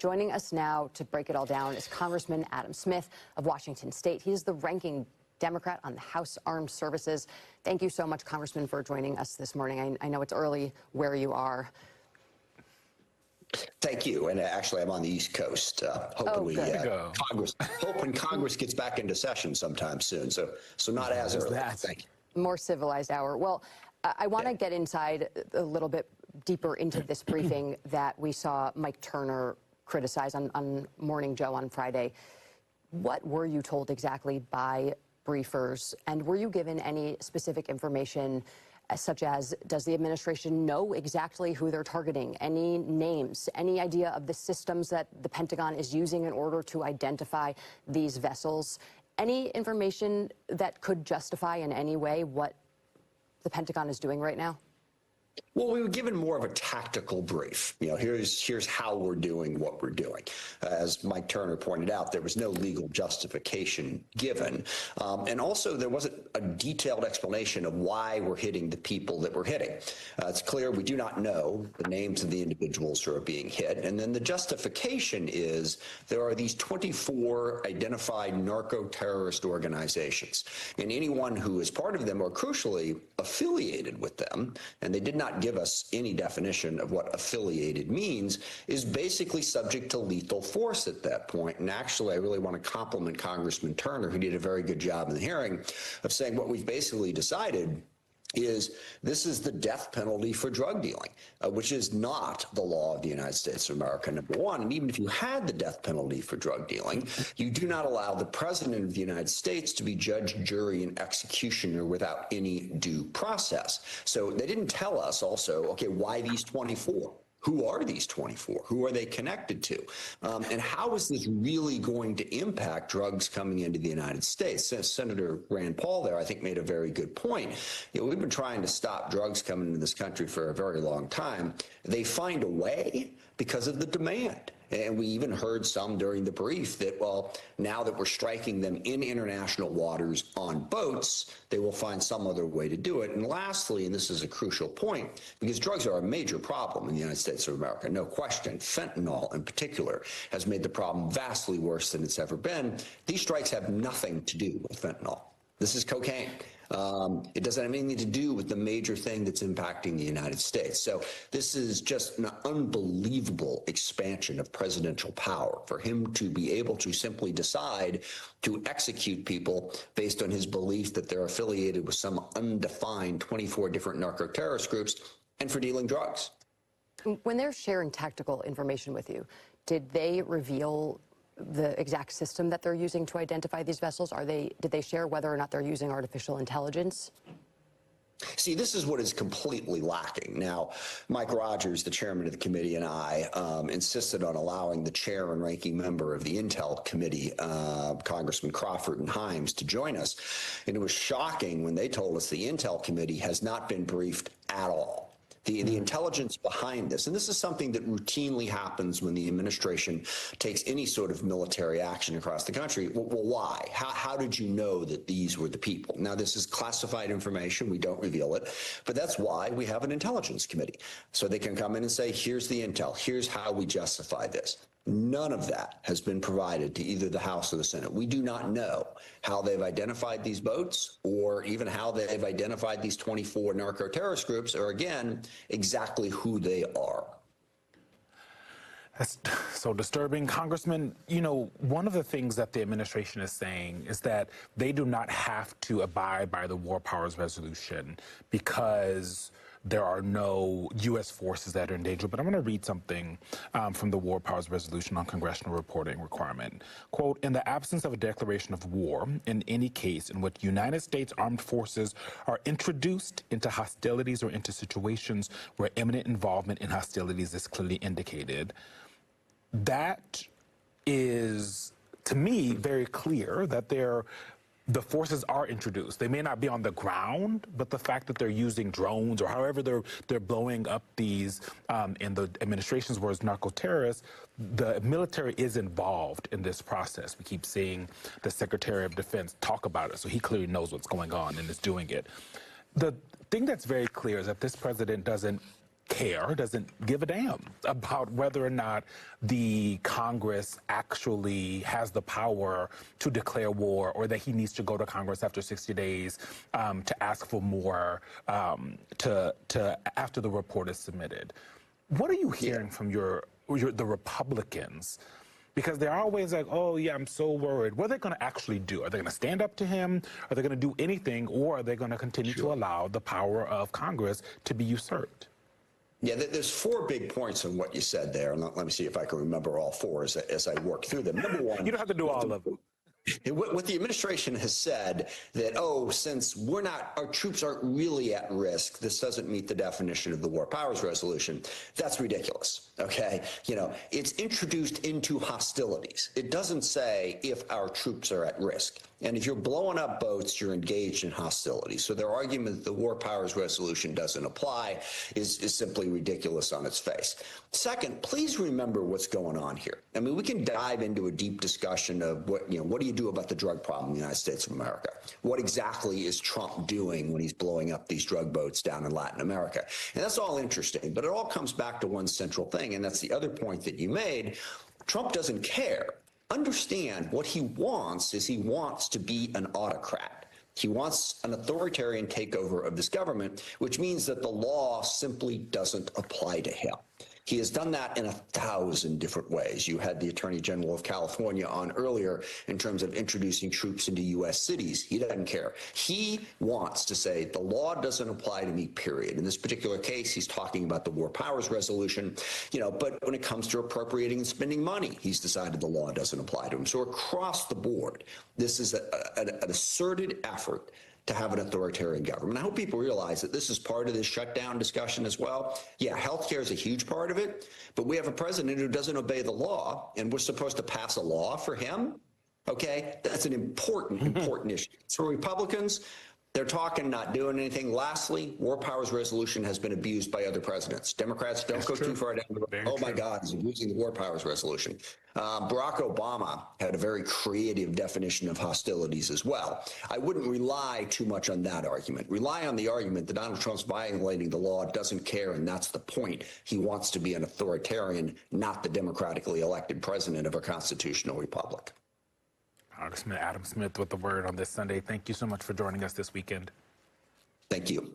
Joining us now to break it all down is Congressman Adam Smith of Washington State. He is the ranking Democrat on the House Armed Services. Thank you so much, Congressman, for joining us this morning. I know it's early where you are. Thank you. And actually, I'm on the East Coast, hoping Congress gets back into session sometime soon. So not as early. Thank you. More civilized hour. Well, I want to get inside a little bit deeper into this briefing that we saw Mike Turner criticize on Morning Joe on Friday. What were you told exactly by briefers, and were you given any specific information, such as, does the administration know exactly who they're targeting? Any names, any idea of the systems that the Pentagon is using in order to identify these vessels? Any information that could justify in any way what the Pentagon is doing right now? Well, we were given more of a tactical brief. You know, here's how we're doing what we're doing. As Mike Turner pointed out, there was no legal justification given. And also, there wasn't a detailed explanation of why we're hitting the people that we're hitting. It's clear we do not know the names of the individuals who are being hit. And then the justification is there are these 24 identified narco-terrorist organizations. And anyone who is part of them or crucially affiliated with them, and they did not give us any definition of what affiliated means, is basically subject to lethal force at that point. And actually, I really want to compliment Congressman Turner, who did a very good job in the hearing, of saying what we've basically decided is this is the death penalty for drug dealing, which is not the law of the United States of America, number one. And even if you had the death penalty for drug dealing, you do not allow the President of the United States to be judge, jury, and executioner without any due process. So they didn't tell us also, okay, why these 24? Who are these 24? Who are they connected to? And how is this really going to impact drugs coming into the United States? Senator Rand Paul there, I think, made a very good point. You know, we've been trying to stop drugs coming into this country for a very long time. They find a way because of the demand. And we even heard some during the brief that, well, now that we're striking them in international waters on boats, they will find some other way to do it. And lastly, and this is a crucial point, because drugs are a major problem in the United States of America, no question, fentanyl in particular has made the problem vastly worse than it's ever been. These strikes have nothing to do with fentanyl. This is cocaine. It doesn't have anything to do with the major thing that's impacting the United States. So this is just an unbelievable expansion of presidential power for him to be able to simply decide to execute people based on his belief that they're affiliated with some undefined 24 different narco-terrorist groups and for dealing drugs. When they're sharing tactical information with you, did they reveal the exact system that they're using to identify these vessels? Did they share whether or not they're using artificial intelligence? See, this is what is completely lacking. Now, Mike Rogers, the chairman of the committee, and I insisted on allowing the chair and ranking member of the Intel Committee, Congressman Crawford and Himes, to join us. And it was shocking when they told us the Intel Committee has not been briefed at all. The intelligence behind this, and this is something that routinely happens when the administration takes any sort of military action across the country. Well, why? How did you know that these were the people? Now, this is classified information. We don't reveal it, but that's why we have an intelligence committee. So they can come in and say, here's the intel. Here's how we justify this. None of that has been provided to either the House or the Senate. We do not know how they've identified these boats or even how they've identified these 24 narco-terrorist groups or, again, exactly who they are. That's so disturbing. Congressman, you know, one of the things that the administration is saying is that they do not have to abide by the War Powers Resolution because there are no U.S. forces that are in danger. But I'm going to read something from the War Powers Resolution on congressional reporting requirement. Quote, in the absence of a declaration of war, in any case in which United States armed forces are introduced into hostilities or into situations where imminent involvement in hostilities is clearly indicated, that is, to me, very clear that the forces are introduced. They may not be on the ground, but the fact that they're using drones or however they're blowing up these, in the administration's words, narco-terrorists, the military is involved in this process. We keep seeing the Secretary of Defense talk about it, so he clearly knows what's going on and is doing it. The thing that's very clear is that this president doesn't care, doesn't give a damn about whether or not the Congress actually has the power to declare war, or that he needs to go to Congress after 60 days to ask for more after the report is submitted. What are you hearing from the Republicans? Because they're always like, oh, yeah, I'm so worried. What are they going to actually do? Are they going to stand up to him? Are they going to do anything? Or are they going to continue to allow the power of Congress to be usurped? Yeah, there's 4 big points in what you said there. And let me see if I can remember all 4 as I work through them. Number one, you don't have to do all of them. What the administration has said that, oh, since our troops aren't really at risk, this doesn't meet the definition of the War Powers Resolution. That's ridiculous. Okay. It's introduced into hostilities. It doesn't say if our troops are at risk. And if you're blowing up boats, you're engaged in hostilities. So their argument that the War Powers Resolution doesn't apply is simply ridiculous on its face. Second, please remember what's going on here. I mean, we can dive into a deep discussion of what do you do about the drug problem in the United States of America? What exactly is Trump doing when he's blowing up these drug boats down in Latin America? And that's all interesting, but it all comes back to one central thing, and that's the other point that you made. Trump doesn't care. Understand what he wants is he wants to be an autocrat. He wants an authoritarian takeover of this government, which means that the law simply doesn't apply to him. He has done that in 1,000 different ways. You had the Attorney General of California on earlier in terms of introducing troops into U.S. cities. He doesn't care. He wants to say the law doesn't apply to me, period. In this particular case, he's talking about the War Powers Resolution, but when it comes to appropriating and spending money, he's decided the law doesn't apply to him. So across the board, this is an asserted effort to have an authoritarian government. I hope people realize that this is part of this shutdown discussion as well. Yeah, healthcare is a huge part of it, but we have a president who doesn't obey the law, and we're supposed to pass a law for him. Okay, that's an important issue. So Republicans, they're talking, not doing anything. Lastly, War Powers Resolution has been abused by other presidents. Democrats don't go too far down the road. Oh my God, he's abusing the War Powers Resolution. Barack Obama had a very creative definition of hostilities as well. I wouldn't rely too much on that argument. Rely on the argument that Donald Trump's violating the law, doesn't care, and that's the point. He wants to be an authoritarian, not the democratically elected president of a constitutional republic. Congressman Adam Smith with the word on this Sunday. Thank you so much for joining us this weekend. Thank you.